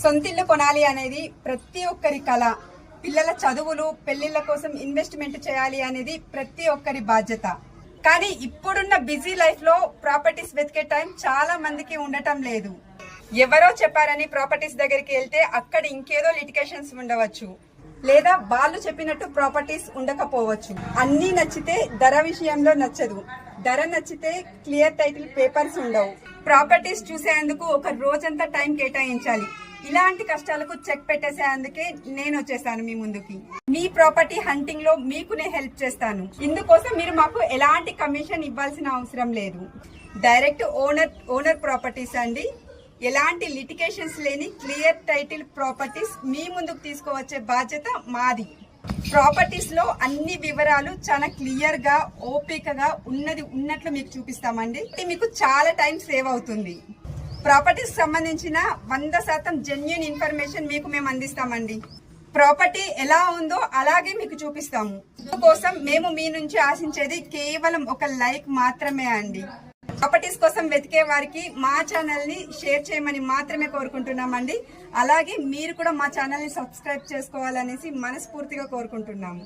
సొంతిల్లు కొనాలి అనేది ప్రతి ఒక్కరి కళ. పిల్లల చదువులు, పెళ్లిళ్ల కోసం ఇన్వెస్ట్మెంట్ చేయాలి అనేది ప్రతి ఒక్కరి బాధ్యత. కానీ ఇప్పుడున్న బిజీ లైఫ్ లో ప్రాపర్టీస్ వెతికే టైం చాలా మందికి ఉండటం లేదు. ఎవరో చెప్పారని ప్రాపర్టీస్ దగ్గరికి వెళ్తే అక్కడ ఇంకేదో లిటిగేషన్స్ ఉండవచ్చు, లేదా వాళ్ళు చెప్పినట్టు ప్రాపర్టీస్ ఉండకపోవచ్చు. అన్ని నచ్చితే ధర విషయంలో నచ్చదు, ధర నచ్చితే క్లియర్ టైటిల్ పేపర్స్ ఉండవు. ప్రాపర్టీస్ చూసేందుకు ఒక రోజంతా టైం కేటాయించాలి. ఇలాంటి కష్టాలకు చెక్ పెట్టేసేందుకే నేను వచ్చేసాను మీ ముందుకి. మీ ప్రాపర్టీ హంటింగ్ లో మీకు నేను హెల్ప్ చేస్తాను. ఇందుకోసం మీరు మాకు ఎలాంటి కమిషన్ ఇవ్వాల్సిన అవసరం లేదు. డైరెక్ట్ ఓనర్ ప్రాపర్టీస్ అండి. ఎలాంటి లిటిగేషన్స్ లేని క్లియర్ టైటిల్ ప్రాపర్టీస్ మీ ముందుకు తీసుకువచ్చే బాధ్యత మాది. ప్రాపర్టీస్ లో అన్ని వివరాలు చాలా క్లియర్ గా, ఓపికగా ఉన్నది ఉన్నట్లు మీకు చూపిస్తామండి. మీకు చాలా టైం సేవ్ అవుతుంది. ప్రాపర్టీస్ సంబంధించిన 100% జెన్యూన్ ఇన్ఫర్మేషన్ మీకు మేము అందిస్తామండి. ప్రాపర్టీ ఎలా ఉందో అలాగే మీకు చూపిస్తాము. అందుకోసం మేము మీ నుంచి ఆశించేది కేవలం ఒక లైక్ మాత్రమే అండి. ప్రాపర్టీస్ కోసం వెతికే వారికి మా ఛానల్ ని షేర్ చేయమని మాత్రమే కోరుకుంటున్నామండి. అలాగే మీరు కూడా మా ఛానల్ ని సబ్స్క్రైబ్ చేసుకోవాలనేసి మనస్ఫూర్తిగా కోరుకుంటున్నాము.